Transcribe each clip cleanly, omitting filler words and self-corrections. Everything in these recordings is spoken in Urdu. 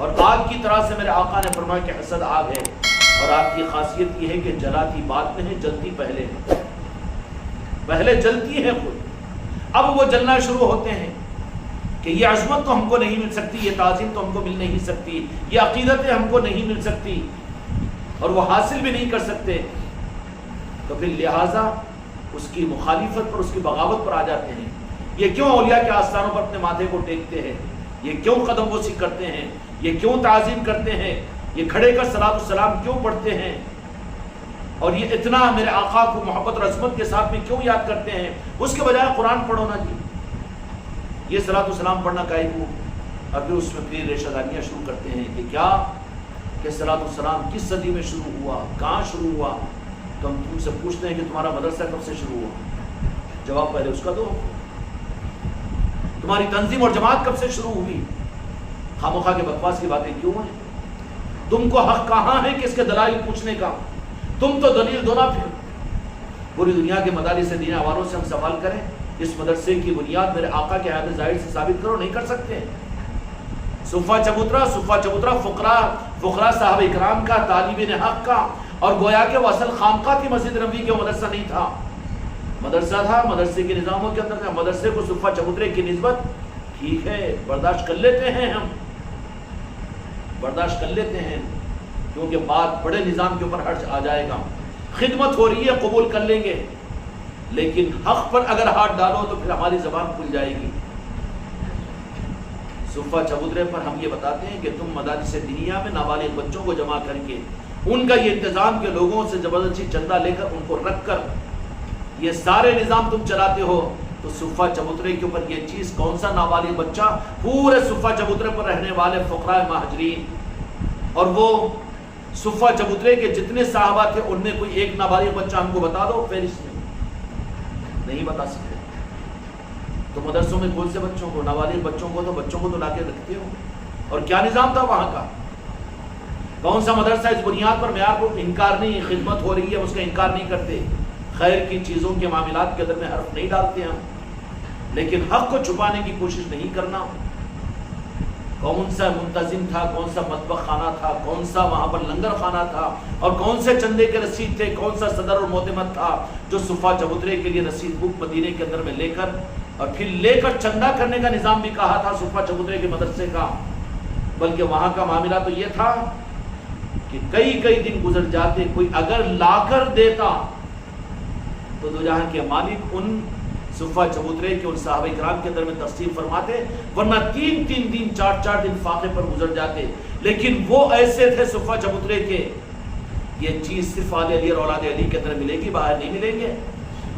اور آگ کی طرح سے میرے آقا نے فرمایا کہ حسد آگ ہے، اور آگ کی خاصیت یہ ہے کہ جلاتی بعد میں ہے، جلتی پہلے ہے، پہلے جلتی ہے خود، اب وہ جلنا شروع ہوتے ہیں کہ یہ عظمت تو ہم کو نہیں مل سکتی، یہ تعظیم تو ہم کو مل نہیں سکتی، یہ عقیدتیں ہم کو نہیں مل سکتی، اور وہ حاصل بھی نہیں کر سکتے، تو پھر لہٰذا اس کی مخالفت پر، اس کی بغاوت پر آ جاتے ہیں۔ یہ کیوں اولیاء کے آستانوں پر اپنے ماتھے کو ٹیکتے ہیں، یہ کیوں قدم بوسی کرتے ہیں، یہ کیوں تعظیم کرتے ہیں، یہ کھڑے کر صلاۃ السلام کیوں پڑھتے ہیں، اور یہ اتنا میرے آقا کو محبت اور عظمت کے ساتھ میں کیوں یاد کرتے ہیں؟ اس کے بجائے قرآن پڑھو نا جی، یہ صلاۃ السلام پڑھنا کائے کو، اور پھر اس میں پھر ریشہ داریاں شروع کرتے ہیں کہ کیا کہ صلاۃ السلام کس صدی میں شروع ہوا، کہاں شروع ہوا؟ تو ہم تم سے پوچھتے ہیں کہ تمہارا مدرسہ کب سے شروع ہوا؟ جواب پہلے اس کا دو۔ تمہاری تنظیم اور جماعت کب سے شروع ہوئی؟ خامخواہ کے بکواس کی باتیں کیوں ہیں؟ تم کو حق کہاں ہے کہ اس کے دلائل پوچھنے کا؟ تم تو دلیل دو نا۔ پھر پوری دنیا کے مدارس دین والوں سے ہم سوال کریں، اس مدرسے کی بنیاد میرے آقا کے حیات ظاہر سے ثابت کرو، نہیں کر سکتے۔ صفہ چبوترا فقراء صحابہ اکرام کا، طالبین حق کا، اور گویا کہ وہ اصل خانقاہ تھی مسجد نبوی کے، مدرسہ نہیں تھا، مدرسہ تھا، مدرسے کے نظاموں کے اندر تھا۔ مدرسے کو صفہ چبوترے کی نسبت ٹھیک ہے، برداشت کر لیتے ہیں، ہم برداشت کر لیتے ہیں، کیونکہ بات بڑے نظام کے اوپر حرج آ جائے گا۔ خدمت ہو رہی ہے، قبول کر لیں گے، لیکن حق پر اگر ہاتھ ڈالو تو پھر ہماری زبان کھل جائے گی۔ صفہ چبوترے پر ہم یہ بتاتے ہیں کہ تم مدارس دینیہ میں نابالغ بچوں کو جمع کر کے ان کا یہ انتظام کے لوگوں سے زبردستی چندہ لے کر ان کو رکھ کر یہ سارے نظام تم چلاتے ہو، تو صفہ چبوترے کے اوپر یہ چیز کون سا نابالغ بچہ، پورے صفہ چبوترے پر رہنے والے فقراء مہاجرین، اور وہ صفہ چبوترے کے جتنے صحابہ تھے ان میں کوئی ایک نابالغ بچہ ہم کو بتا دو فہرست میں، نہیں بتا سکتے۔ تو مدرسوں میں کون سے بچوں کو، نابالغ بچوں کو تو لا کے رکھتے ہو، اور کیا نظام تھا وہاں کا؟ کون سا مدرسہ اس بنیاد پر معیار کو انکار نہیں، خدمت ہو رہی ہے اس کا انکار نہیں کرتے، خیر کی چیزوں کے معاملات کے اندر میں حرف نہیں ڈالتے ہم، لیکن حق کو چھپانے کی کوشش نہیں کرنا۔ کون سا منتظم تھا، کون سا مطبخ خانہ تھا، کون سا وہاں پر لنگر خانہ تھا، اور کون سے چندے کے رسید تھے، کون سا صدر اور معتمد تھا جو صفہ چبوترے کے لیے رسید بک مدینے کے اندر میں لے کر، اور پھر لے کر چندہ کرنے کا نظام بھی کہا تھا صفہ چبوترے کے مدرسے کا، بلکہ وہاں کا معاملہ تو یہ تھا کہ کئی دن گزر جاتے، کوئی اگر لا کر دیتا تو دو جہاں کے مالک ان صفہ چبوترے کے ان صحابہ کرام کے اندر میں تفصیل فرماتے، ورنہ تین دن 4 دن فاقے پر گزر جاتے، لیکن وہ ایسے تھے صفہ چبوترے کے، یہ چیز صرف آل علی اور اولاد علی کے اندر ملے گی، باہر نہیں ملیں گے۔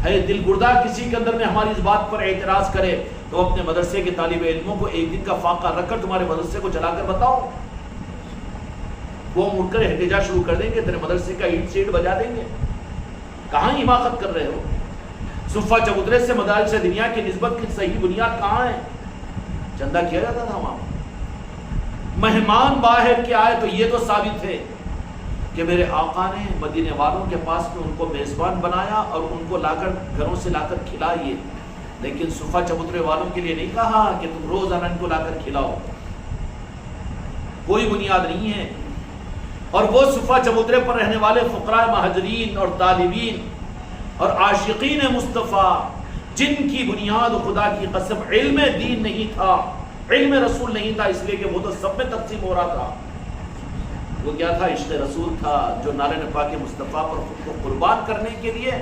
ہے دل گردہ کسی کے اندر میں ہماری اس بات پر اعتراض کرے تو اپنے مدرسے کے طالب علموں کو ایک دن کا فاقہ رکھ کر تمہارے مدرسے کو چلا کر بتاؤ، وہ مڑ کر احتجاج شروع کر دیں گے، تیرے مدرسے کا اینٹ سیٹ بجا دیں گے۔ کہاں حماقت کر رہے ہو؟ صفہ چبوترے سے مدارس دنیا کی نسبت کی صحیح بنیاد کہاں ہے؟ چندہ کیا جاتا تھا وہاں، مہمان باہر کے آئے تو یہ تو ثابت ہے کہ میرے آقا نے مدینے والوں کے پاس میں ان کو میزبان بنایا اور ان کو لا کر گھروں سے لا کر کھلائیے، لیکن صفہ چبوترے والوں کے لیے نہیں کہا کہ تم روزانہ ان کو لا کر کھلاؤ، کوئی بنیاد نہیں ہے۔ اور وہ صفہ چبوترے پر رہنے والے فقراء مہاجرین اور طالبین اور عاشقین مصطفیٰ، جن کی بنیاد خدا کی قسم علم دین نہیں تھا، علم رسول نہیں تھا، اس لیے کہ وہ تو سب میں تقسیم ہو رہا تھا، وہ کیا تھا؟ عشق رسول تھا، جو نالے پاک مصطفیٰ پر خود کو قربان کرنے کے لیے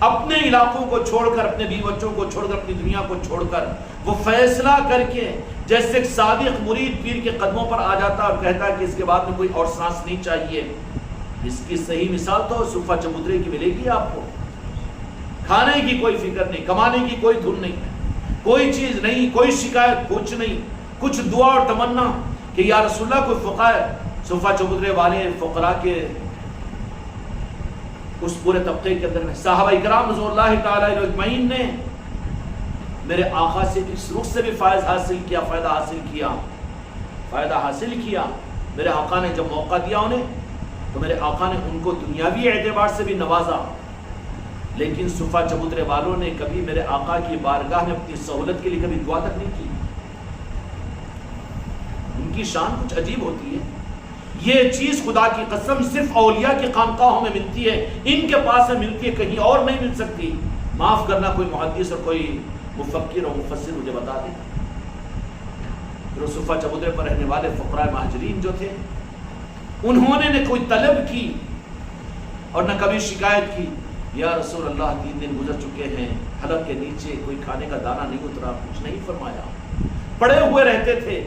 اپنے علاقوں کو چھوڑ کر، اپنے بیوی بچوں کو چھوڑ کر، اپنی دنیا کو چھوڑ کر، وہ فیصلہ کر کے جیسے ایک صادق مرید پیر کے قدموں پر آ جاتا اور کہتا ہے کہ اس کے بعد میں کوئی اور سانس نہیں چاہیے، اس کی صحیح مثال تو صفہ چبوترے کی ملے گی آپ کو۔ کھانے کی کوئی فکر نہیں، کمانے کی کوئی دھن نہیں، کوئی چیز نہیں، کوئی شکایت، کچھ نہیں، کچھ دعا اور تمنا کہ یا رسول اللہ کوئی فقیر، صفہ چبوترے والے فقراء کے اس پورے طبقے کے اندر میں صحابہ اکرام رضی اللہ تعالی عنہم اجمعین نے میرے آقا سے اس رخ سے بھی فائدہ حاصل کیا۔ میرے آقا نے جب موقع دیا انہیں تو میرے آقا نے ان کو دنیاوی اعتبار سے بھی نوازا، لیکن صفہ چبوترے والوں نے کبھی میرے آقا کی بارگاہ میں اپنی سہولت کے لیے کبھی دعا تک نہیں کی۔ ان کی شان کچھ عجیب ہوتی ہے. یہ چیز خدا کی قسم صرف اولیاء کی خانقاہوں میں ملتی ہے، ان کے پاس میں ملتی ہے، کہیں اور نہیں مل سکتی. معاف کرنا کوئی محدث اور کوئی مفکر اور مفسر مجھے بتا دے. پھر صفہ چبوترے پر رہنے والے فقراء مہاجرین جو تھے، انہوں نے کوئی طلب کی اور نہ کبھی شکایت کی، یا رسول اللہ 3 دن گزر چکے ہیں، حلق کے نیچے کوئی کھانے کا دانہ نہیں اترا. کچھ نہیں فرمایا، پڑے ہوئے رہتے تھے.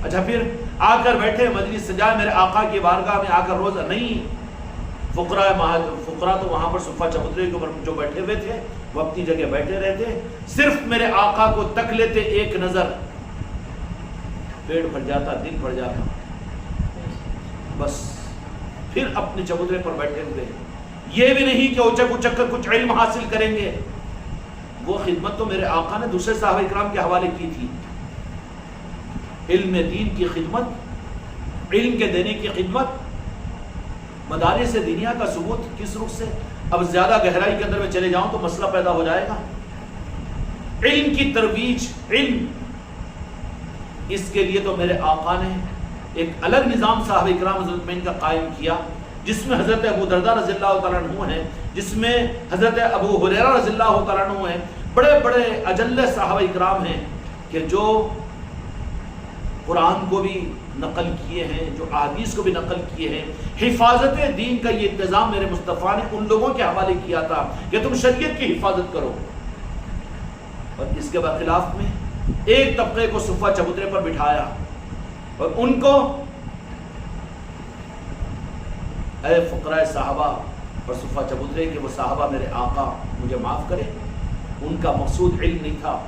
اچھا پھر آ کر بیٹھے مجلس سجائے میرے آقا کی بارگاہ میں آ کر روزہ نہیں. فقراء تو وہاں پر صفہ چبوترے کے اوپر جو بیٹھے ہوئے تھے وہ اپنی جگہ بیٹھے رہتے، صرف میرے آقا کو تک لیتے ایک نظر، پیٹ بھر جاتا، دل بھر جاتا، بس پھر اپنے چبوترے پر بیٹھے ہوئے. یہ بھی نہیں کہ اچک اچک کر کچھ علم حاصل کریں گے. وہ خدمت تو میرے آقا نے دوسرے صحابہ اکرام کے حوالے کی تھی. علم دین کی خدمت، علم کے دینے کی خدمت، مدارس دینیا کا ثبوت کس رخ سے؟ اب زیادہ گہرائی کے اندر میں چلے جاؤں تو مسئلہ پیدا ہو جائے گا. علم کی ترویج، علم، اس کے لیے تو میرے آقا نے ایک الگ نظام صحابہ اکرام اجمعین کا قائم کیا، جس میں حضرت ابو درداء رضی اللہ تعالیٰ عنہ ہیں، جس میں حضرت ابو ہریرہ رضی اللہ تعالیٰ عنہ ہیں. بڑے بڑے اجل صحابہ اکرام ہیں کہ جو قرآن کو بھی نقل کیے ہیں، جو احادیث کو بھی نقل کیے ہیں. حفاظت دین کا یہ انتظام میرے مصطفیٰ نے ان لوگوں کے حوالے کیا تھا کہ تم شریعت کی حفاظت کرو. اور اس کے برخلاف میں ایک طبقے کو صفہ چبوترے پر بٹھایا اور ان کو، اے فقراء صحابہ اور صفہ چبوترے کے وہ صحابہ میرے آقا مجھے معاف کرے، ان کا مقصود علم نہیں تھا،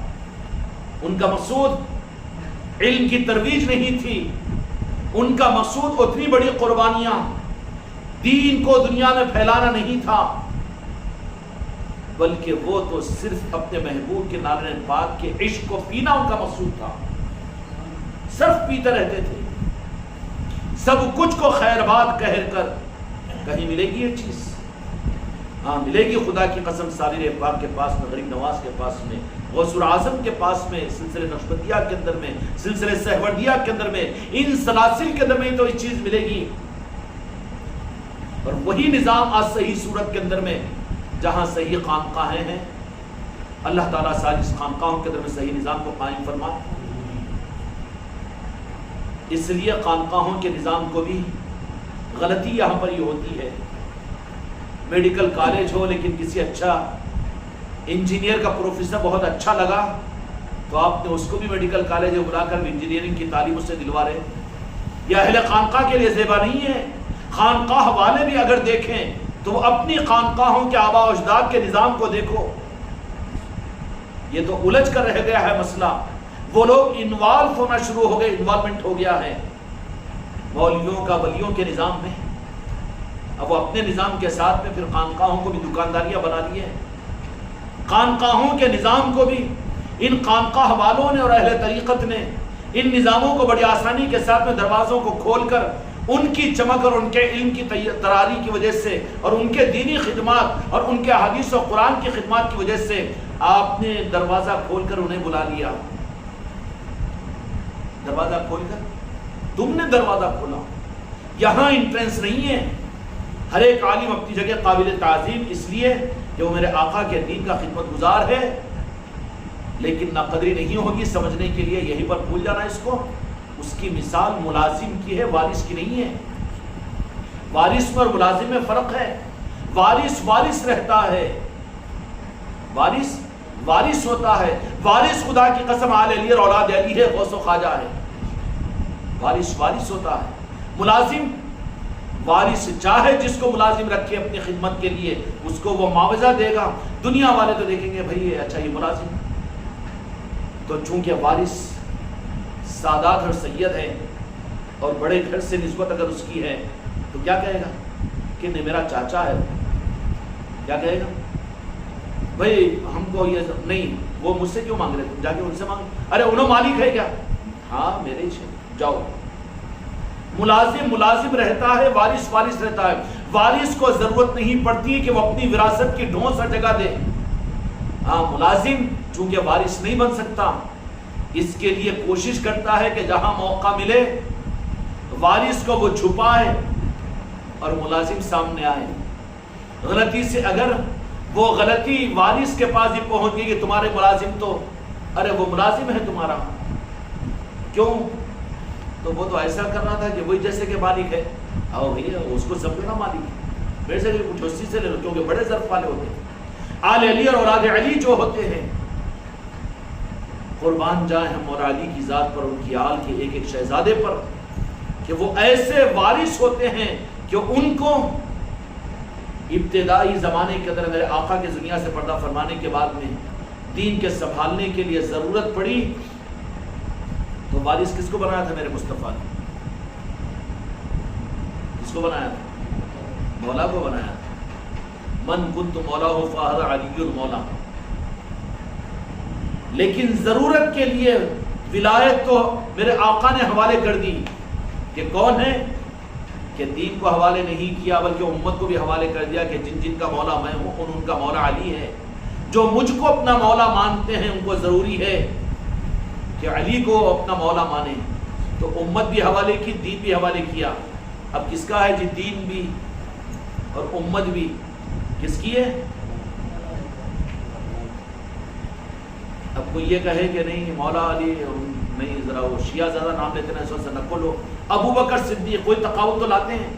ان کا مقصود علم کی ترویج نہیں تھی، ان کا مقصود اتنی بڑی قربانیاں دین کو دنیا میں پھیلانا نہیں تھا، بلکہ وہ تو صرف اپنے محبوب کے نالے پاک کے عشق کو پینا ان کا مقصود تھا. صرف پیتے رہتے تھے. سب کچھ کو خیر بات کہہ کر کہیں ملے گی یہ چیز؟ ہاں ملے گی خدا کی قسم. سالر پاک کے پاس میں، غریب نواز کے پاس میں، غوث الاعظم کے پاس میں، سلسلہ نقشبندیہ کے اندر میں، سلسلہ سہروردیہ کے اندر میں، ان سلاسل کے اندر میں تو یہ چیز ملے گی. اور وہی نظام آج صحیح صورت کے اندر میں، جہاں صحیح خانقاہیں ہیں، اللہ تعالیٰ ساری خانقاہوں کے اندر میں صحیح نظام کو قائم فرما. اس لیے خانقاہوں کے نظام کو بھی غلطی یہاں پر یہ ہوتی ہے. میڈیکل کالج ہو لیکن کسی اچھا انجینئر کا پروفیسر بہت اچھا لگا تو آپ نے اس کو بھی میڈیکل کالج میں بلا کر انجینئرنگ کی تعلیم اس سے دلوا رہے. یہ اہل خانقاہ کے لیے زیبا نہیں ہے. خانقاہ والے بھی اگر دیکھیں تو وہ اپنی خانقاہوں کے آباء و اجداد کے نظام کو دیکھو. یہ تو الجھ کر رہ گیا ہے مسئلہ. وہ لوگ انوالو ہونا شروع ہو گئے، انوالومنٹ ہو گیا ہے مولویوں کا ولیوں کے نظام میں. اب وہ اپنے نظام کے ساتھ میں پھر خانقاہوں کو بھی دکانداریاں بنا لی ہیں. خانقاہوں کے نظام کو بھی ان خانقاہ والوں نے اور اہل طریقت نے ان نظاموں کو بڑی آسانی کے ساتھ میں دروازوں کو کھول کر ان کی چمک اور ان کے علم کی تراری کی وجہ سے اور ان کے دینی خدمات اور ان کے حدیث و قرآن کی خدمات کی وجہ سے آپ نے دروازہ کھول کر انہیں بلا لیا. دروازہ کھول کر تم نے دروازہ کھولا. یہاں انٹرنس نہیں ہے. ہر ایک عالم اپنی جگہ قابل تعظیم اس لیے کہ وہ میرے آقا کے دین کا خدمت گزار ہے، لیکن نہ قدری نہیں ہوگی سمجھنے کے لیے یہیں پر بھول جانا اس کو. اس کی مثال ملازم کی ہے، وارث کی نہیں ہے. وارث میں اور ملازم میں فرق ہے. وارث رہتا ہے، وارث ہوتا ہے. وارث خدا کی قسم آل علی اور اولاد علی ہے، غوث و خواجہ ہے. وارث ہوتا ہے. ملازم، وارث چاہے جس کو ملازم رکھے اپنی خدمت کے لیے اس کو وہ معاوضہ دے گا. دنیا والے تو دیکھیں گے بھائی اچھا یہ ملازم. تو چونکہ وارث سادات اور سید ہے اور بڑے گھر سے نسبت اگر اس کی ہے تو کیا کہے گا کہ نہیں میرا چاچا ہے. کیا کہے گا بھائی ہم کو یہ نہیں، وہ مجھ سے کیوں مانگ رہے تھے، جا کے ان سے مانگ. ارے انہوں مالک ہے کیا؟ ہاں میرے ہی جاؤ. ملازم رہتا ہے، وارث رہتا ہے. وارث کو ضرورت نہیں پڑتی کہ وہ اپنی وراثت کی ڈھونس ہر جگہ دے. ہاں ملازم چونکہ وارث نہیں بن سکتا اس کے لیے کوشش کرتا ہے کہ جہاں موقع ملے وارث کو وہ چھپائے اور ملازم سامنے آئے. غلطی سے اگر وہ غلطی وارث کے پاس ہی پہنچ گئی کہ تمہارے ملازم تو ارے وہ ملازم ہے تمہارا، کیوں؟ تو وہ تو ایسا کر رہا تھا کہ وہی جیسے کہ مالک ہے. آؤ بھیا اس کو سمجھنا مالک میرے سے کچھ اسی سے لے لو، کیونکہ بڑے ظرف والے ہوتے ہیں. آل علی اور اولاد علی جو ہوتے ہیں قربان جائیں ہم مولا علی کی ذات پر، ان کی آل کے ایک ایک شہزادے پر، کہ وہ ایسے وارث ہوتے ہیں کہ ان کو ابتدائی زمانے کے اندر میرے آقا کے دنیا سے پردہ فرمانے کے بعد میں دین کے سنبھالنے کے لیے ضرورت پڑی تو وارث کس کو بنایا تھا؟ میرے مصطفیٰ نے. کس کو بنایا تھا؟ مولا کو بنایا تھا. من کنت مولا ہو فہذا علی المولا. لیکن ضرورت کے لیے ولایت تو میرے آقا نے حوالے کر دی کہ کون ہے کہ دین کو حوالے نہیں کیا بلکہ امت کو بھی حوالے کر دیا کہ جن جن کا مولا میں ہوں ان کا مولا علی ہے. جو مجھ کو اپنا مولا مانتے ہیں ان کو ضروری ہے کہ علی کو اپنا مولا مانے. تو امت بھی حوالے کی، دین بھی حوالے کیا. اب کس کا ہے جی؟ دین بھی اور امت بھی کس کی ہے؟ اب کوئی یہ کہے کہ نہیں مولا علی نہیں، ذرا وہ شیعہ زیادہ نام لیتے ہیں، سو سے نقل ہو. ابو بکر صدیق کوئی تقابل تو لاتے ہیں.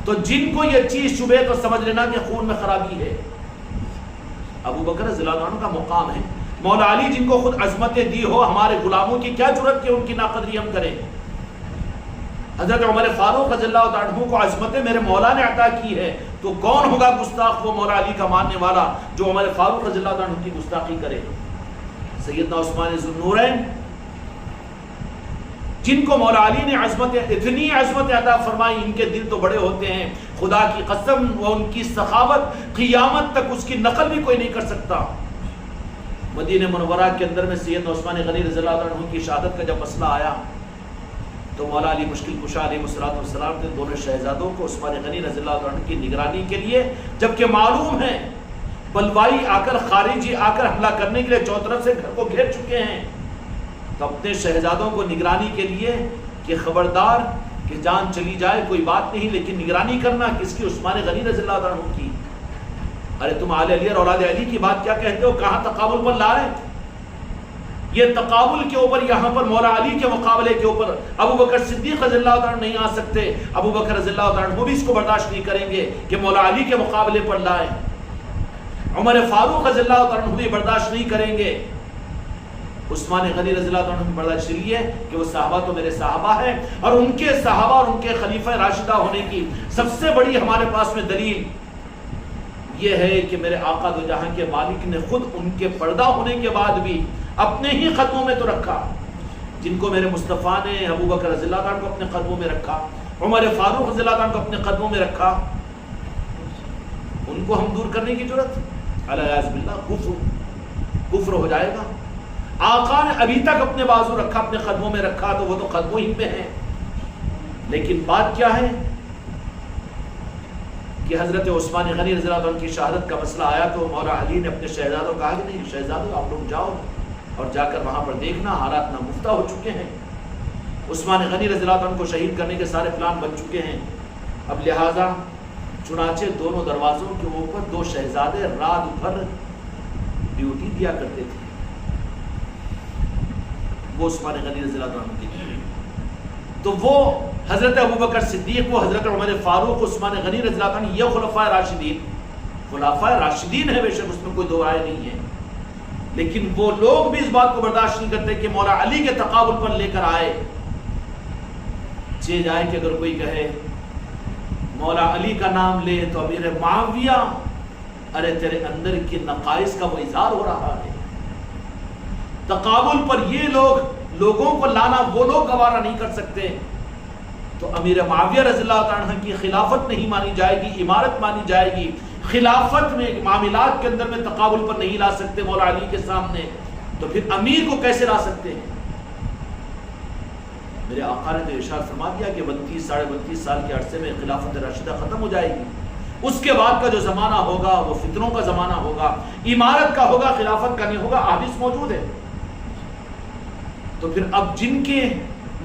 تو جن کو یہ چیز شبہ تو سمجھ لینا کہ خون میں خرابی ہے. ابو بکر رضی اللہ عنہ کا مقام ہے. مولا علی جن کو خود عظمتیں دی ہو، ہمارے غلاموں کی کیا جرت کہ ان کی ناقدری ہم کریں. حضرت عمر فاروق رضی اللہ عنہ کو عظمتیں میرے مولا نے عطا کی ہے، تو کون ہوگا گستاخ وہ مولا علی کا ماننے والا جو عمر فاروق رضی اللہ عنہ کی گستاخی کرے. سیدنا عثمان ذو النورین جن کو مولا علی نے اتنی عظمت عطا فرمائی، ان کے دل تو بڑے ہوتے ہیں، خدا کی قسم وہ ان کی سخاوت قیامت تک اس کی نقل بھی کوئی نہیں کر سکتا. مدینہ منورہ کے اندر میں سیدنا عثمان غنی رضی اللہ عنہ کی شہادت کا جب مسئلہ آیا تو مولا علی مشکل کشا علیہ السلام نے دونوں شہزادوں کو عثمان غنی رضی اللہ عنہ کی نگرانی کے لیے، جبکہ معلوم ہے بلوائی آ کر خارجی آ کر حملہ کرنے کے لیے چاروں طرف سے گھر کو گھیر چکے ہیں، تو اپنے شہزادوں کو نگرانی کے لیے کہ خبردار کہ جان چلی جائے کوئی بات نہیں، لیکن نگرانی کرنا کس کی؟ عثمان غنی رضی اللہ عنہ کی. ارے تم آل علی اور اولاد علی کی بات کیا کہتے ہو؟ کہاں تقابل پر لا رہے؟ یہ تقابل کے اوپر یہاں پر مولا علی کے مقابلے کے اوپر ابو بکر صدیق رضی اللہ عنہ نہیں آ سکتے. ابو بکر رضی اللہ عنہ بھی اس کو برداشت نہیں کریں گے کہ مولا علی کے مقابلے پر لائیں. عمر فاروق رضی اللہ عنہ بھی برداشت نہیں کریں گے. عثمان غنی رضی اللہ عنہ برداشت لیے کہ وہ صحابہ تو میرے صحابہ ہیں، اور ان کے صحابہ اور ان کے خلیفہ راشدہ ہونے کی سب سے بڑی ہمارے پاس میں دلیل یہ ہے کہ میرے آقا دو جہاں کے مالک نے خود ان کے پردہ ہونے کے بعد بھی اپنے ہی قدموں میں تو رکھا. جن کو میرے مصطفیٰ نے ابو بکر رضی اللہ عنہ کو اپنے قدموں میں رکھا، عمر فاروق رضی اللہ عنہ کو اپنے قدموں میں رکھا، ان کو ہم دور کرنے کی ضرورت؟ علیہ باللہ کفر ہو جائے گا. آقا نے ابھی تک اپنے بازو رکھا، اپنے قدموں میں رکھا، تو وہ تو قدموں ہی میں ہیں. لیکن بات کیا ہے کہ حضرت عثمان غنی رضی اللہ عنہ کی شہادت کا مسئلہ آیا تو مولا علی نے اپنے شہزادوں کو کہا کہ نہیں شہزادوں آپ لوگ جاؤ اور جا کر وہاں پر دیکھنا حالات نامفتہ ہو چکے ہیں. عثمان غنی رضی اللہ عنہ کو شہید کرنے کے سارے پلان بن چکے ہیں. اب لہٰذا چنانچہ دونوں دروازوں کے اوپر دو شہزادے رات بھر ڈیوٹی دیا کرتے تھے. وہ عثمان غنی رضی اللہ عنہ کی تو وہ حضرت ابوبکر صدیق، وہ حضرت عمر فاروق، عثمان غنی رضی اللہ عنہ، یہ خلفائے راشدین ہیں، بے شک اس میں کوئی دو رائے نہیں ہے. لیکن وہ لوگ بھی اس بات کو برداشت نہیں کرتے کہ مولا علی کے تقابل پر لے کر آئے. چہ جائے کہ اگر کوئی کہے مولا علی کا نام لے تو امیر معاویہ، ارے تیرے اندر کے نقائص کا وہ اظہار ہو رہا ہے. تقابل پر یہ لوگوں کو لانا وہ لوگ گوارا نہیں کر سکتے، تو امیر معاویہ رضی اللہ عنہ کی خلافت نہیں مانی جائے گی، امارت مانی جائے گی. خلافت میں معاملات کے اندر میں تقابل پر نہیں لا سکتے مولا علی کے سامنے، تو پھر امیر کو کیسے لا سکتے ہیں؟ میرے آقا نے تو ارشاد فرما دیا کہ 32 ساڑھے 32 سال کے عرصے میں خلافت راشدہ ختم ہو جائے گی. اس کے بعد کا جو زمانہ ہوگا وہ فتنوں کا زمانہ ہوگا، امارت کا ہوگا، خلافت کا نہیں ہوگا. حدیث موجود ہے. تو پھر اب جن کے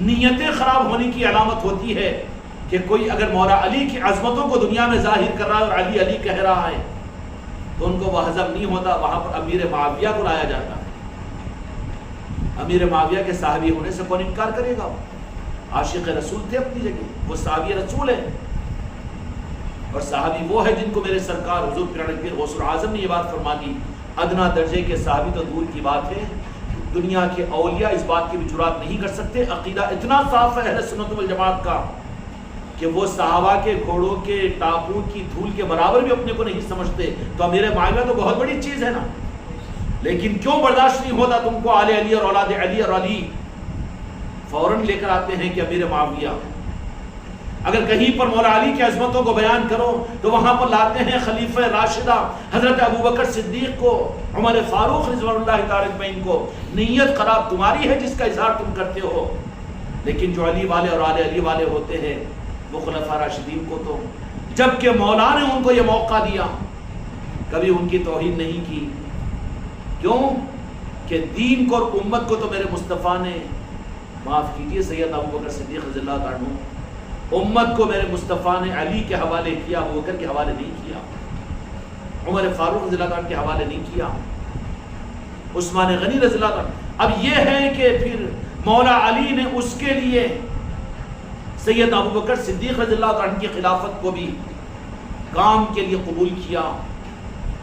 نیتیں خراب ہونے کی علامت ہوتی ہے کہ کوئی اگر مولا علی کی عظمتوں کو دنیا میں ظاہر کر رہا ہے اور علی علی کہہ رہا ہے تو ان کو وہ ہضم نہیں ہوتا، وہاں پر امیر معاویہ کو لایا جاتا ہے۔ امیر معاویہ کے صحابی ہونے سے کون انکار کرے گا؟ عاشق رسول تھے اپنی جگہ، وہ صحابی رسول ہے، اور صحابی وہ ہے جن کو میرے سرکار حضور پیر غوث العظم نے یہ بات فرما دی، ادنا درجے کے صحابی تو دور کی بات ہے، دنیا کے اولیاء اس بات کی بھی جرات نہیں کر سکتے۔ عقیدہ اتنا صاف ہے اہل سنت والجماعت کا کہ وہ صحابہ کے گھوڑوں کے ٹاپوں کی دھول کے برابر بھی اپنے کو نہیں سمجھتے، تو امیر معاویہ تو بہت بڑی چیز ہے نا، لیکن کیوں برداشت نہیں ہوتا تم کو آل علی اور اولاد علی اور علی؟ فوراً لے کر آتے ہیں کہ امیر معاویہ، اگر کہیں پر مولا علی کی عظمتوں کو بیان کرو تو وہاں پر لاتے ہیں خلیفہ راشدہ حضرت ابوبکر صدیق کو، عمر فاروق رضوان اللہ تعالی عنہ کو۔ نیت خراب تمہاری ہے جس کا اظہار تم کرتے ہو، لیکن جو علی والے اور آل علی والے ہوتے ہیں وہ خلفاء راشدین کو تو جب کہ مولا نے ان کو یہ موقع دیا کبھی ان کی توہین نہیں کی۔ کیوں کہ دین کو اور امت کو تو میرے مصطفیٰ نے، معاف کیجیے سید ابوبکر صدیق رضی اللہ تعالیٰ عنہ، امت کو میرے مصطفیٰ نے علی کے حوالے کیا، ابوبکر کے حوالے نہیں کیا، عمر فاروق رضی اللہ عنہ کے حوالے نہیں کیا، عثمان غنی رضی اللہ عنہ۔ اب یہ ہے کہ پھر مولا علی نے اس کے لیے سید ابوبکر صدیق رضی اللہ عنہ کی خلافت کو بھی کام کے لیے قبول کیا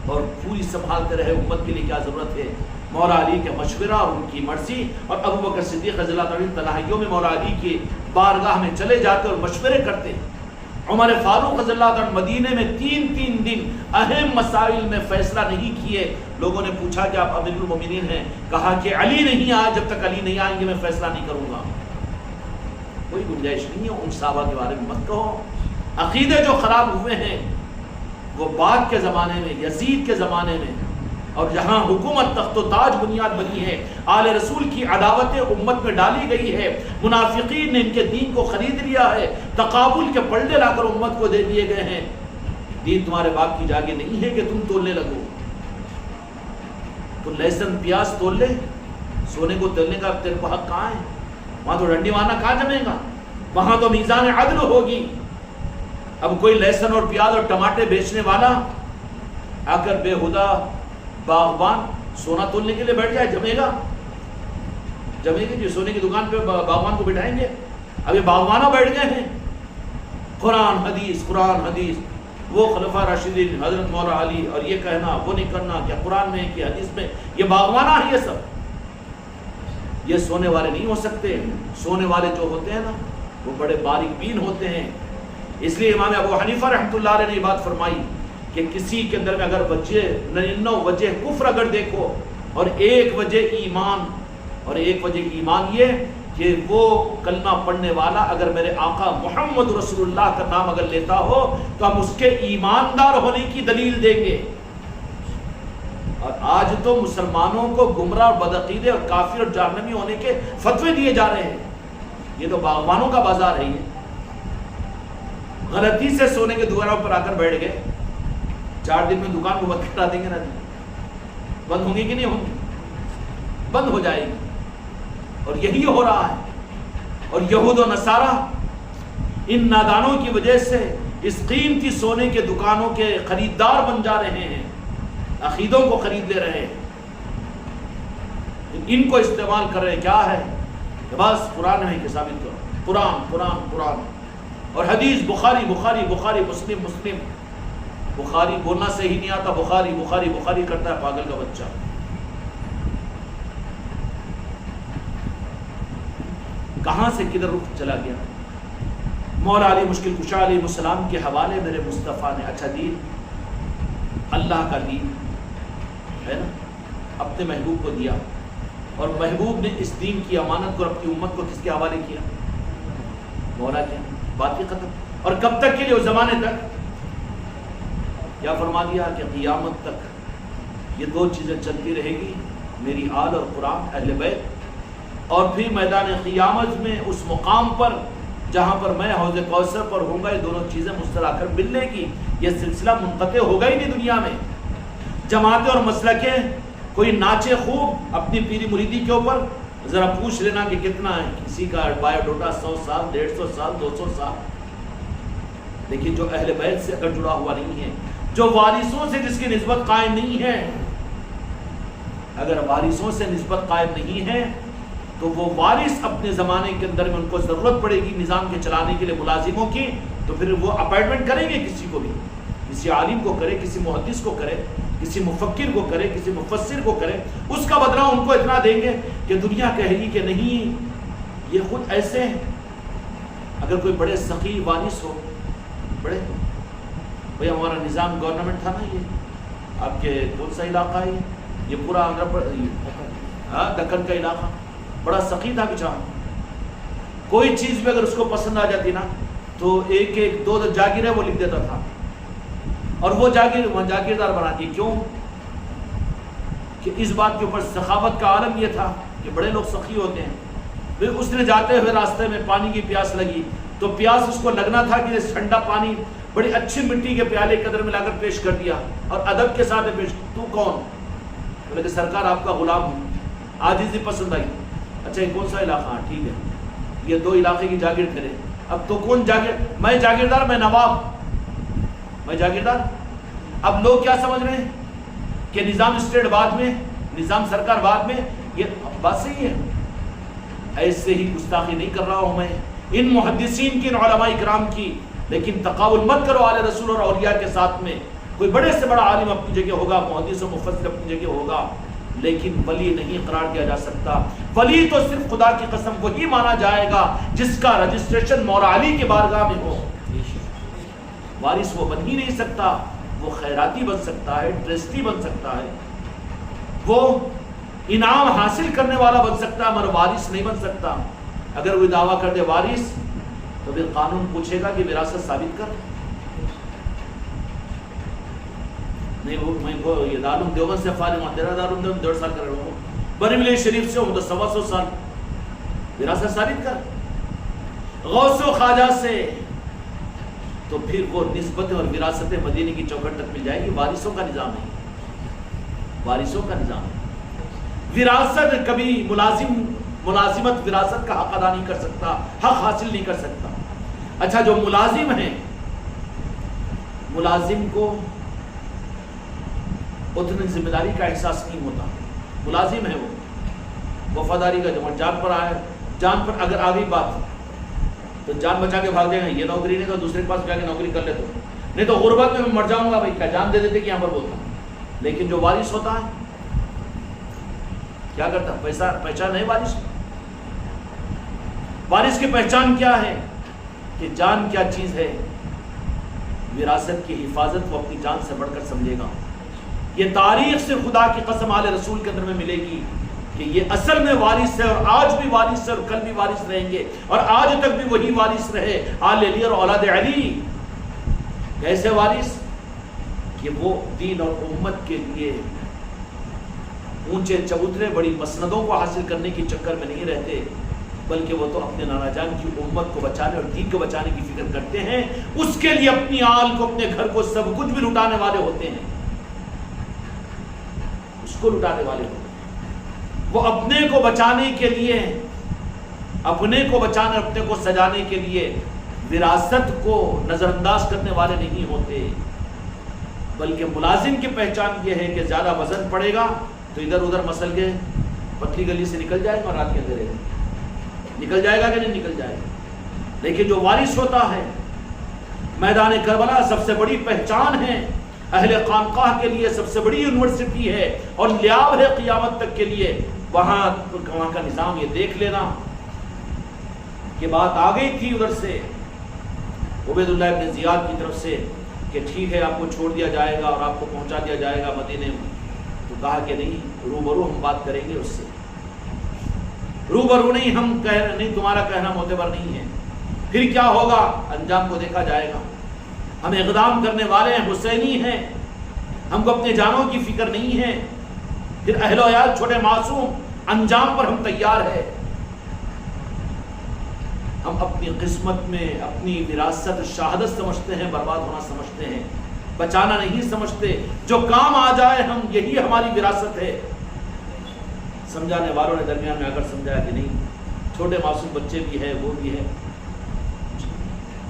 اور پوری سنبھالتے رہے، امت کے لیے کیا ضرورت ہے، مولا علی کے مشورہ اور ان کی مرضی، اور ابوبکر صدیق رضی اللہ عنہ تنہائیوں میں مولا علی کی بارگاہ میں چلے جاتے اور مشورے کرتے۔ عمر فاروق رضی اللہ عنہ مدینے میں 3 دن اہم مسائل میں فیصلہ نہیں کیے۔ لوگوں نے پوچھا کہ آپ امیر المومنین ہیں، کہا کہ علی نہیں آئے، جب تک علی نہیں آئیں گے میں فیصلہ نہیں کروں گا۔ کوئی گنجائش نہیں ہے، ان صحابہ کے بارے میں مت کہو۔ عقیدے جو خراب ہوئے ہیں وہ بعد کے زمانے میں، یزید کے زمانے میں، اور جہاں حکومت تخت و تاج بنیاد بنی ہے، آل رسول کی عداوت امت میں ڈالی گئی ہے، منافقین نے ان کے دین کو خرید لیا ہے، تقابل کے پلڑے لا کر امت کو دے دیے گئے ہیں۔ دین تمہارے باپ کی جاگے نہیں ہے کہ تم تولنے لگو۔ تو لہسن پیاز تول لے، سونے کو تولنے کا تیرے کو حق کہاں ہے؟ وہاں تو ڈنڈی مارنا کہاں جمے گا؟ وہاں تو میزان عدل ہوگی۔ اب کوئی لہسن اور پیاز اور ٹماٹر بیچنے والا آ کر بے ہدا باغبان سونا تولنے کے لیے بیٹھ جائے، جمے گا؟ جمے گی؟ جو سونے کی دکان پہ باغبان کو بٹھائیں گے؟ ابھی باغبانوں بیٹھ گئے ہیں۔ قرآن حدیث قرآن حدیث، وہ خلفاء راشدین، حضرت مولا علی، اور یہ کہنا وہ نہیں کرنا، کیا قرآن میں کہ حدیث میں، یہ باغبانہ ہے۔ یہ سب یہ سونے والے نہیں ہو سکتے۔ سونے والے جو ہوتے ہیں نا وہ بڑے باریک بین ہوتے ہیں۔ اس لیے امام ابو حنیفہ رحمۃ اللہ علیہ نے یہ بات فرمائی کہ کسی کے اندر میں اگر 99 وجہ کفر اگر دیکھو اور ایک وجہ ایمان، اور ایک وجہ ایمان یہ کہ وہ کلمہ پڑھنے والا اگر میرے آقا محمد رسول اللہ کا نام اگر لیتا ہو تو ہم اس کے ایماندار ہونے کی دلیل دیں گے۔ اور آج تو مسلمانوں کو گمراہ اور بدعقیدے اور کافر اور جہنمی ہونے کے فتوے دیے جا رہے ہیں۔ یہ تو باغبانوں کا بازار ہے۔ یہ غلطی سے سونے کے دکانوں پر آ کر بیٹھ گئے، 4 دن میں دکان کو بند کرا دیں گے نا، بند ہوں گی کہ نہیں ہوں گی؟ بند ہو جائے گی۔ اور یہی ہو رہا ہے۔ اور یہود و نصارہ ان نادانوں کی وجہ سے اس قیمتی سونے کے دکانوں کے خریدار بن جا رہے ہیں، عقیدوں کو خرید لے رہے ہیں، ان کو استعمال کر رہے۔ کیا ہے کہ بس قرآن میں ثابت کرو، قرآن قرآن قرآن، اور حدیث بخاری بخاری بخاری، مسلم مسلم۔ بخاری بولنا صحیح نہیں آتا، بخاری بخاری بخاری کرتا ہے پاگل کا بچہ۔ کہاں سے کدھر رخ چلا گیا؟ مولا علی مشکل کشا علیہ السلام کے حوالے میرے مصطفیٰ نے، اچھا دین اللہ کا دین ہے نا، اپنے محبوب کو دیا، اور محبوب نے اس دین کی امانت کو اپنی امت کو کس کے حوالے کیا؟ مولا کے۔ بات ہی ختم۔ اور کب تک کے لیے؟ اس زمانے تک۔ کیا فرما دیا کہ قیامت تک یہ 2 چیزیں چلتی رہے گی، میری آل اور قرآن، اہل بیت۔ اور پھر میدان قیامت میں اس مقام پر جہاں پر میں حوض کوثر پر ہوں گا، یہ دونوں چیزیں مجھ سے آ کر ملنے کی، یہ سلسلہ منقطع ہوگا ہی نہیں دنیا میں۔ جماعتیں اور مسلکیں، کوئی ناچے خوب اپنی پیری مریدی کے اوپر، ذرا پوچھ لینا کہ کتنا ہے، کسی کا بایو ڈاٹا 100 سال 150 سال 200 سال، لیکن جو اہل بیت سے اگر جڑا ہوا نہیں ہے، جو وارثوں سے جس کی نسبت قائم نہیں ہے، اگر وارثوں سے نسبت قائم نہیں ہے تو وہ وارث اپنے زمانے کے اندر میں ان کو ضرورت پڑے گی نظام کے چلانے کے لیے ملازموں کی، تو پھر وہ اپائنٹمنٹ کریں گے کسی کو بھی، کسی عالم کو کرے، کسی محدث کو کرے، کسی مفکر کو کرے، کسی مفسر کو کرے، اس کا بدلہ ان کو اتنا دیں گے کہ دنیا کہے گی کہ نہیں یہ خود ایسے ہیں۔ اگر کوئی بڑے سخی وارث ہو، بڑے بھئی ہمارا نظام گورنمنٹ تھا نا، یہ آپ کے کون سا علاقہ ہے، یہ پورا دکن کا علاقہ، بڑا سخی تھا بیچارہ، کوئی چیز بھی اگر اس کو پسند آ جاتی نا تو ایک ایک دو جاگیریں وہ لکھ دیتا تھا، اور وہ جاگیردار بناتی۔ کیوں؟ کہ اس بات کے اوپر سخاوت کا عالم یہ تھا کہ بڑے لوگ سخی ہوتے ہیں۔ پھر اس نے جاتے ہوئے راستے میں پانی کی پیاس لگی تو پیاس اس کو لگنا تھا کہ ٹھنڈا پانی بڑی اچھی مٹی کے پیالے کے اندر ملا کر پیش کر دیا، اور ادب کے ساتھ پیش، تو کون؟ بولے کہ سرکار آپ کا غلام ہوں، عاجزی پسند آئی۔ اچھا یہ کون سا علاقہ؟ ٹھیک ہے، یہ دو علاقے کی جاگیر کرے۔ اب تو کون جاگیر؟ میں جاگیردار، میں نواب، میں جاگیردار۔ اب لوگ کیا سمجھ رہے ہیں کہ نظام اسٹیٹ بعد میں، نظام سرکار بعد میں، یہ بات صحیح ہے۔ ایسے ہی گستاخی نہیں کر رہا ہوں میں ان محدثین کی، ان علماء اکرام کی، لیکن تقابل مت کرو آل رسول اور اولیاء کے ساتھ میں۔ کوئی بڑے سے بڑا عالم اپنی جگہ ہوگا، محدث و مفسر اپنی جگہ ہوگا، لیکن ولی نہیں قرار دیا جا سکتا۔ ولی تو صرف خدا کی قسم وہی مانا جائے گا جس کا رجسٹریشن مولا علی کی بارگاہ میں ہو۔ وارث وہ بن ہی نہیں سکتا، وہ خیراتی بن سکتا ہے، ٹرسٹی بن سکتا ہے، وہ انعام حاصل کرنے والا بن سکتا ہے، مگر وارث نہیں بن سکتا۔ اگر وہ دعویٰ کر دے وارث تو پھر قانون پوچھے گا کہ وراثت ثابت کر۔ نہیں وہ یہ دارالعلوم دیوبند سے فارغ ہوں، تیرا دارالعلوم دیوبند 1.5 سال کر رہا ہوں، بریلی شریف سے ہوں تو 125 سال، وراثت ثابت کر۔ غوث و خواجہ سے تو پھر وہ نسبتیں اور وراثتیں مدینے کی چوکھٹ تک مل جائے گی۔ وارثوں کا نظام نہیں، وارثوں کا نظام ہے۔ وراثت کبھی ملازمت وراثت کا حق ادا نہیں کر سکتا، حق حاصل نہیں کر سکتا۔ اچھا جو ملازم ہیں، ملازم کو اتنی ذمہ داری کا احساس نہیں ہوتا۔ ملازم ہے وہ وفاداری کا جمع، جان پر آئے، جان پر اگر آ گئی بات تو جان بچا کے بھاگ جائیں گے، یہ نوکری نہیں تو دوسرے کے پاس جا کے نوکری کر لیتے، نہیں تو غربت میں مر جاؤں گا بھائی، کیا جان دے دیتے کہ یہاں پر بولتا ہوں۔ لیکن جو وارث ہوتا ہے کیا کرتا؟ پیسہ پہچان ہے وارث، وارث کی پہچان کیا ہے کہ جان کیا چیز ہے، وراثت کی حفاظت وہ اپنی جان سے بڑھ کر سمجھے گا۔ یہ تاریخ سے خدا کی قسم آل رسول کے اندر میں ملے گی کہ یہ اصل میں وارث ہے، اور آج بھی وارث ہے، اور کل بھی وارث رہیں گے، اور آج تک بھی وہی وارث رہے آل علی اور اولاد علی۔ کیسے وارث؟ کہ وہ دین اور امت کے لیے اونچے چبوترے بڑی مسندوں کو حاصل کرنے کی چکر میں نہیں رہتے، بلکہ وہ تو اپنے نانا جان کی امت کو بچانے اور دین کو بچانے کی فکر کرتے ہیں، اس کے لیے اپنی آل کو، اپنے گھر کو، سب کچھ بھی لٹانے والے ہوتے ہیں، اس کو لٹانے والے ہوتے ہیں۔ وہ اپنے کو بچانے کے لیے، اپنے کو بچانے، اپنے کو سجانے کے لیے وراثت کو نظر انداز کرنے والے نہیں ہوتے، بلکہ ملازم کی پہچان یہ ہے کہ زیادہ وزن پڑے گا تو ادھر ادھر مسل کے پتلی گلی سے نکل جائے گا، رات کے اندھیرے نکل جائے گا کہ نہیں نکل جائے گا۔ لیکن جو وارث ہوتا ہے، میدان کربلا سب سے بڑی پہچان ہے، اہل خانقاہ کے لیے سب سے بڑی یونیورسٹی ہے اور لیاب ہے قیامت تک کے لیے۔ وہاں کا نظام یہ دیکھ لینا کہ بات آ گئی تھی ادھر سے عبید اللہ ابن زیاد کی طرف سے کہ ٹھیک ہے آپ کو چھوڑ دیا جائے گا اور آپ کو پہنچا دیا جائے گا مدینے میں، تو کہا کہ نہیں، روبرو ہم بات کریں گے اس سے، روبرو نہیں، ہم نہیں، تمہارا کہنا معتبر نہیں ہے۔ پھر کیا ہوگا انجام کو دیکھا جائے گا۔ ہم اقدام کرنے والے ہیں، حسینی ہیں، ہم کو اپنے جانوں کی فکر نہیں ہے، پھر اہل و عیال چھوٹے معصوم، انجام پر ہم تیار ہیں۔ ہم اپنی قسمت میں اپنی وراثت شہادت سمجھتے ہیں، برباد ہونا سمجھتے ہیں، بچانا نہیں سمجھتے۔ جو کام آ جائے ہم، یہی ہماری وراثت ہے۔ سمجھانے والوں نے درمیان میں آ کر سمجھایا کہ نہیں، چھوٹے معصوم بچے بھی ہے، وہ بھی ہے،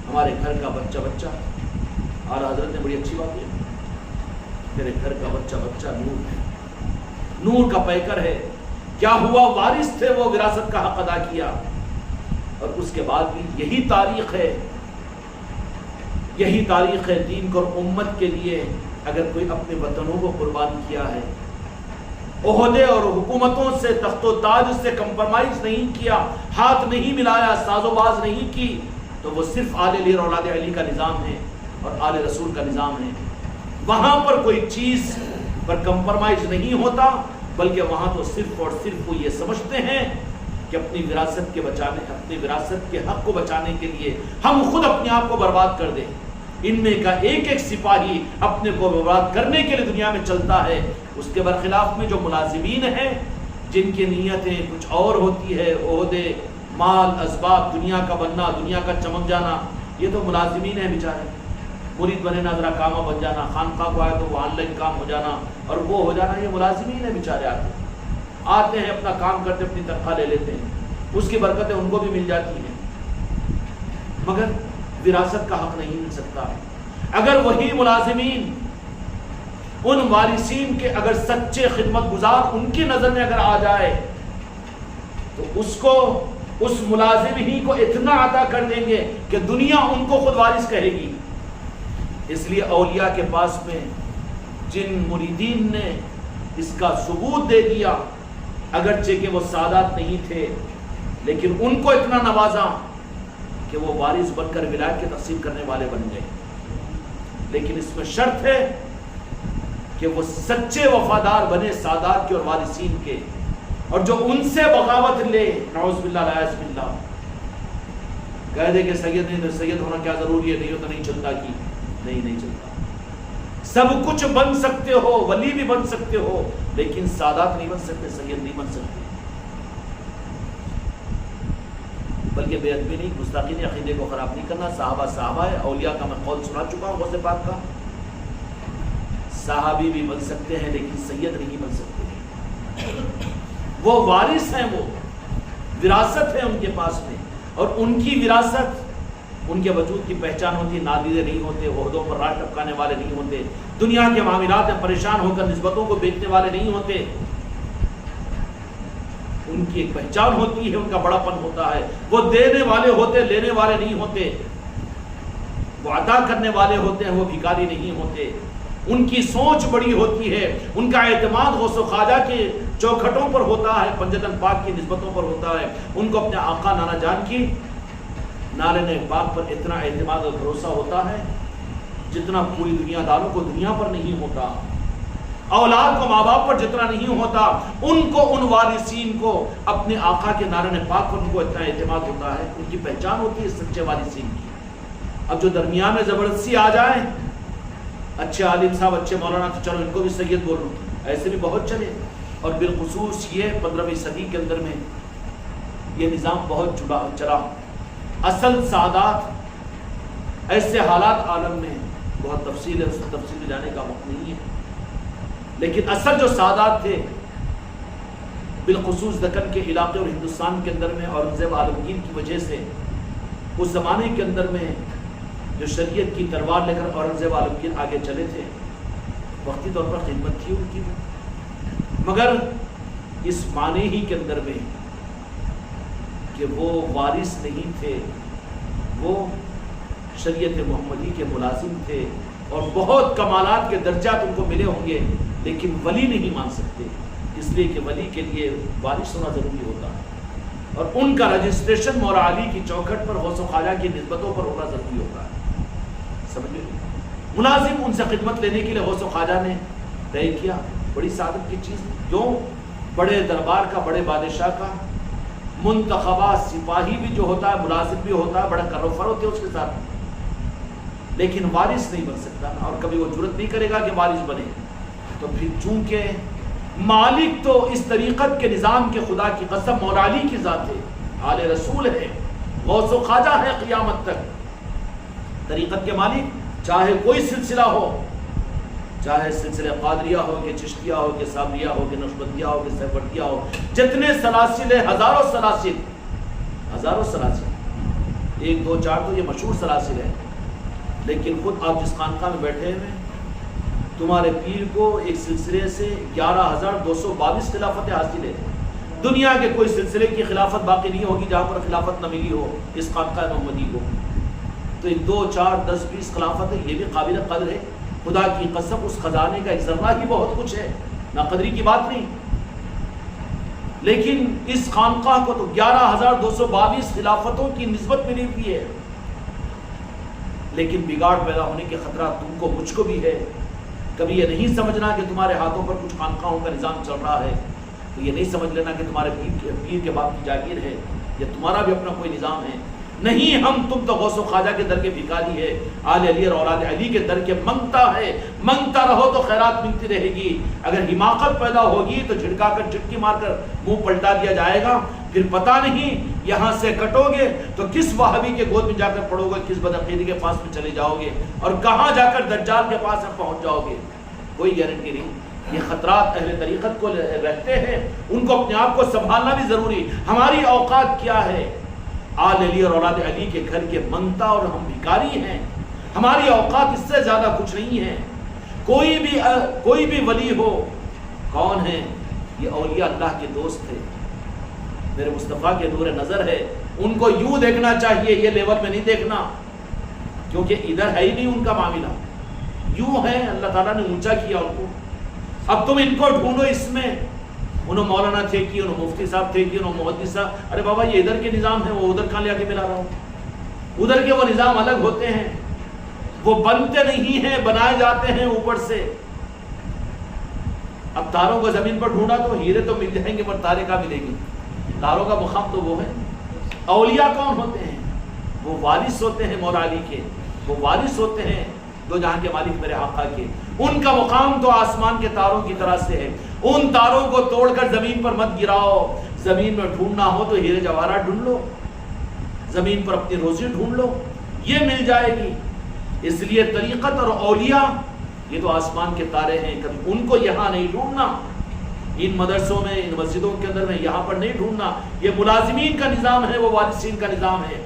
ہمارے گھر کا بچہ اور حضرت نے بڑی اچھی بات کی، تیرے گھر کا بچہ نور ہے، نور کا پیکر ہے، کیا ہوا وارث تھے، وہ وراثت کا حق ادا کیا، اور اس کے بعد بھی یہی تاریخ ہے دین کو اور امت کے لیے۔ اگر کوئی اپنے وطنوں کو قربان کیا ہے، عہدے اور حکومتوں سے، تخت و تاج سے کمپرمائز نہیں کیا، ہاتھ نہیں ملایا، ساز و باز نہیں کی، تو وہ صرف آل علی اور اولاد علی کا نظام ہے اور آل رسول کا نظام ہے۔ وہاں پر کوئی چیز پر کمپرمائز نہیں ہوتا، بلکہ وہاں تو صرف اور صرف وہ یہ سمجھتے ہیں کہ اپنی وراثت کے حق کو بچانے کے لیے ہم خود اپنے آپ کو برباد کر دیں۔ ان میں کا ایک سپاہی اپنے کو برباد کرنے کے لیے دنیا میں چلتا ہے۔ اس کے برخلاف میں جو ملازمین ہیں، جن کی نیتیں کچھ اور ہوتی ہے، عہدے، مال، اسباب، دنیا کا بننا، دنیا کا چمک جانا، یہ تو ملازمین ہیں بیچارے، مرید بنے نہ ذرا کامہ بن جانا، خانقاہ کو آئے تو وہ آن لائن کام ہو جانا اور وہ ہو جانا، یہ ملازمین ہیں بیچارے، آتے ہیں اپنا کام کرتے، اپنی تنخواہ لے لیتے ہیں، اس کی برکتیں ان کو بھی مل جاتی ہیں، مگر وراثت کا حق نہیں مل سکتا۔ اگر وہی ملازمین ان وارثین کے اگر سچے خدمت گزار ان کی نظر میں اگر آ جائے تو اس ملازم ہی کو اتنا عطا کر دیں گے کہ دنیا ان کو خود وارث کہے گی۔ اس لیے اولیاء کے پاس میں جن مریدین نے اس کا ثبوت دے دیا، اگرچہ کہ وہ سادات نہیں تھے، لیکن ان کو اتنا نوازا کہ وہ وارث بن کر ولایت کے تقسیم کرنے والے بن گئے، لیکن اس میں شرط ہے کہ وہ سچے وفادار بنے سادات کے اور وارثین کے، اور جو ان سے بغاوت لے، نعوذ باللہ العیاذ باللہ، کہہ دے کہ سید ہونا کیا ضروری ہے، نہیں ہو تو نہیں چلتا، کی نہیں چلتا، سب کچھ بن سکتے ہو، ولی بھی بن سکتے ہو، لیکن سادات نہیں بن سکتے، سید نہیں بن سکتے، بلکہ بے ادبی نہیں، گستاخی نہیں، عقیدے کو خراب نہیں کرنا۔ صحابہ ہے، اولیاء کا میں قول سنا چکا ہوں غوث پاک کا، صحابی بھی بن سکتے ہیں لیکن سید نہیں بن سکتے، وہ وارث ہیں، وہ وراثت ہے ان کے پاس میں، اور ان کی وراثت ان کے وجود کی پہچان ہوتی ہے، نادیدے نہیں ہوتے، عہدوں پر راہ ٹپکانے والے نہیں ہوتے، دنیا کے معاملات میں پریشان ہو کر نسبتوں کو بیچنے والے نہیں ہوتے، ان کی ایک پہچان ہوتی ہے، ان کا بڑا پن ہوتا ہے، وہ دینے والے ہوتے، لینے والے نہیں ہوتے، وہ عطا کرنے والے ہوتے ہیں، وہ بھکاری نہیں ہوتے، ان کی سوچ بڑی ہوتی ہے، ان کا اعتماد غوث و خواجہ کے چوکھٹوں پر ہوتا ہے، پنجتن پاک کی نسبتوں پر ہوتا ہے، ان کو اپنے آقا نانا جان کی نالے پاک پر اتنا اعتماد اور بھروسہ ہوتا ہے جتنا پوری دنیا داروں کو دنیا پر نہیں ہوتا، اولاد کو ماں باپ پر جتنا نہیں ہوتا، ان کو، ان وارثین کو اپنے آقا کے نارن پاک پر ان کو اتنا اعتماد ہوتا ہے، ان کی پہچان ہوتی ہے سچے وارثین کی۔ اب جو درمیان میں زبردستی آ جائیں، اچھے عالم صاحب، اچھے مولانا، تو چلو ان کو بھی سید بولو، ایسے بھی بہت چلے، اور بالخصوص یہ 15ویں صدی کے اندر میں یہ نظام بہت چلا۔ اصل سادات ایسے حالات عالم میں بہت تفصیل ہے، اس تفصیل میں جانے کا وقت نہیں ہے، لیکن اصل جو سادات تھے بالخصوص دکن کے علاقے اور ہندوستان کے اندر میں اورنگزیب عالمگیر کی وجہ سے اس زمانے کے اندر میں جو شریعت کی تلوار لے کر اورنگزیب عالمگیر آگے چلے تھے، وقتی طور پر خدمت تھی ان کی، مگر اس معنی ہی کے اندر میں کہ وہ وارث نہیں تھے، وہ شریعت محمدی کے ملازم تھے، اور بہت کمالات کے درجات ان کو ملے ہوں گے، لیکن ولی نہیں مان سکتے، اس لیے کہ ولی کے لیے وارث ہونا ضروری ہوتا ہے، اور ان کا رجسٹریشن مولا علی کی چوکھٹ پر غوث و خواجہ کی نسبتوں پر ہونا ضروری ہوتا ہے، سمجھے؟ ملازم ان سے خدمت لینے کے لیے غوث و خواجہ نے طے کیا، بڑی سعادت کی چیز، جو بڑے دربار کا، بڑے بادشاہ کا منتخبہ سپاہی بھی جو ہوتا ہے، ملازم بھی ہوتا ہے، بڑا کر و فر ہوتے ہیں اس کے ساتھ، لیکن وارث نہیں بن سکتا، اور کبھی وہ جرت نہیں کرے گا کہ وارث بنے، تو پھر چونکہ مالک تو اس طریقت کے نظام کے خدا کی قسم مولا علی کی ذات ہے، آل رسول ہے، غوث و خواجہ ہے قیامت تک، طریقت کے مالک چاہے کوئی سلسلہ ہو، چاہے سلسلہ قادریہ ہو کہ چشتیہ ہو کہ صابریہ ہو کہ نقشبندیہ ہو کہ سہروردیہ ہو، جتنے سلاسل ہیں، ہزاروں سلاسل، ایک دو چار تو یہ مشہور سلاسل ہیں، لیکن خود آپ جس خانقاہ میں بیٹھے ہیں تمہارے پیر کو ایک سلسلے سے 11,222 خلافتیں حاصل ہیں۔ دنیا کے کوئی سلسلے کی خلافت باقی نہیں ہوگی جہاں پر خلافت نہ ملی ہو اس خانقاہ محمدی کو۔ تو ایک 2 4 10 20 خلافت ہے، یہ بھی قابل قدر ہے۔ خدا کی قسم اس خزانے کا ایک ذرہ ہی بہت کچھ ہے، نہ قدری کی بات نہیں۔ لیکن اس خانقاہ کو تو 11,222 خلافتوں کی نسبت ملی ہوئی ہے، لیکن بگاڑ پیدا ہونے کے خطرات تم کو مجھ کو بھی ہے۔ کبھی یہ نہیں سمجھنا کہ تمہارے ہاتھوں پر کچھ خانقاہوں کا نظام چل رہا ہے تو یہ نہیں سمجھ لینا کہ تمہارے پیر کے باپ کی جاگیر ہے یا تمہارا بھی اپنا کوئی نظام ہے۔ نہیں، ہم تم تو غوث و خواجہ کے در کے بھکاری ہے، آل علی اور اولاد علی کے در کے منگتا ہے۔ منگتا رہو تو خیرات ملتی رہے گی، اگر حماقت پیدا ہوگی تو جھڑکا کر جھٹکی مار کر منہ پلٹا دیا جائے گا، پھر پتہ نہیں یہاں سے کٹو گے تو کس وہابی کے گود میں جا کر پڑو گے، کس بدعقیدی کے پاس میں چلے جاؤ گے اور کہاں جا کر دجال کے پاس میں پہنچ جاؤ گے، کوئی گارنٹی نہیں۔ یہ خطرات اہل طریقت کو رہتے ہیں، ان کو اپنے آپ کو سنبھالنا بھی ضروری۔ ہماری اوقات کیا ہے؟ آل علی اور اولاد علی کے گھر کے منگتا اور ہم بھکاری ہیں، ہماری اوقات اس سے زیادہ کچھ نہیں ہے۔ کوئی بھی ولی ہو، کون ہے؟ یہ اولیاء اللہ کے دوست تھے، میرے مصطفیٰ کے نور نظر ہے، ان کو یوں دیکھنا چاہیے، یہ لیول میں نہیں دیکھنا، کیونکہ ادھر ہے ہی نہیں ان کا معاملہ، یوں ہے، اللہ تعالیٰ نے اونچا کیا ان کو۔ اب تم ان کو ڈھونڈو اس میں، انہوں مولانا تھے کہ انہوں مفتی صاحب تھے کہ انہوں محدث صاحب، ارے بابا یہ ادھر کے نظام ہے، وہ ادھر کہاں لے کے ملا رہا ہوں؟ ادھر کے وہ نظام الگ ہوتے ہیں، وہ بنتے نہیں ہیں، بنائے جاتے ہیں اوپر سے۔ اب تاروں کو زمین پر ڈھونڈا تو ہیرے تو مل جائیں گے، پر تارے کا ملیں گے؟ تاروں کا مقام تو وہ ہے۔ اولیاء کون ہوتے ہیں؟ وہ وارث ہوتے ہیں مولا علی کے، وہ وارث ہوتے ہیں دو جہاں کے مالک میرے آقا کے۔ ان کا مقام تو آسمان کے تاروں کی طرح سے ہے، ان تاروں کو توڑ کر زمین پر مت گراؤ۔ زمین میں ڈھونڈنا ہو تو ہیرے جواہرات ڈھونڈ لو، زمین پر اپنی روزی ڈھونڈ لو، یہ مل جائے گی۔ اس لیے طریقت اور اولیاء یہ تو آسمان کے تارے ہیں، کبھی ان کو یہاں نہیں ڈھونڈنا، ان مدرسوں میں، ان مسجدوں کے اندر میں یہاں پر نہیں ڈھونڈنا۔ یہ ملازمین کا نظام ہے، وہ وارثین کا نظام ہے۔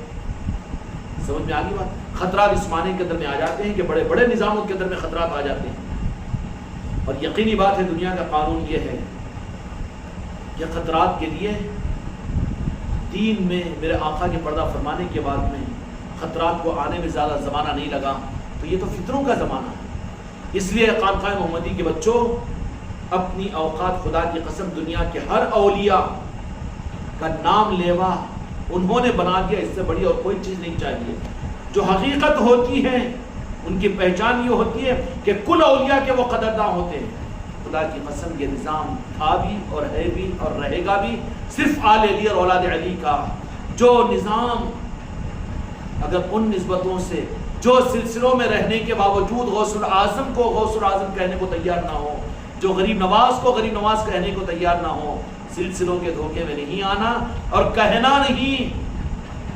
سمجھ میں آگی بات؟ خطرات اس معنی کے اندر میں آ جاتے ہیں کہ بڑے بڑے نظاموں کے اندر میں خطرات آ جاتے ہیں، اور یقینی بات ہے دنیا کا قانون یہ ہے کہ خطرات کے لیے دین میں میرے آقا کے پردہ فرمانے کے بعد میں خطرات کو آنے میں زیادہ زمانہ نہیں لگا، تو یہ تو فطروں کا زمانہ ہے۔ اس لیے خانقاہ محمدی کے بچوں اپنی اوقات خدا کی قسم دنیا کے ہر اولیاء کا نام لیوا انہوں نے بنا دیا، اس سے بڑی اور کوئی چیز نہیں چاہیے۔ جو حقیقت ہوتی ہے ان کی پہچان یہ ہوتی ہے کہ کل اولیاء کے وہ قدرداں ہوتے ہیں۔ خدا کی قسم یہ نظام تھا بھی اور ہے بھی اور رہے گا بھی صرف آل علی اور اولاد علی کا۔ جو نظام اگر ان نسبتوں سے، جو سلسلوں میں رہنے کے باوجود غوث العظم کو غوث العظم کہنے کو تیار نہ ہو، جو غریب نواز کو غریب نواز کہنے کو تیار نہ ہو، سلسلوں کے دھوکے میں نہیں آنا اور کہنا نہیں،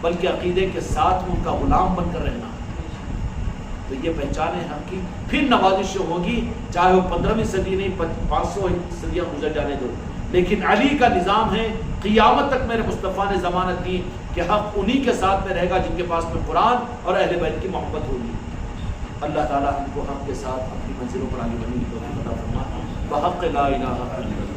بلکہ عقیدے کے ساتھ ان کا غلام بن کر رہنا، تو یہ پہچان ہے حق کی۔ پھر نوازش ہوگی، چاہے وہ 15ویں صدی نہیں 500 صدیاں گزر جانے دو، لیکن علی کا نظام ہے، قیامت تک میرے مصطفیٰ نے ضمانت دی کہ حق انہی کے ساتھ میں رہے گا جن کے پاس میں قرآن اور اہل بیت کی محبت ہوگی۔ اللہ تعالیٰ ہم کو حق کے ساتھ اپنی منزلوں پر آگے بڑھنے کی توفیق عطا فرمائے، بحق لا الہ الا اللہ۔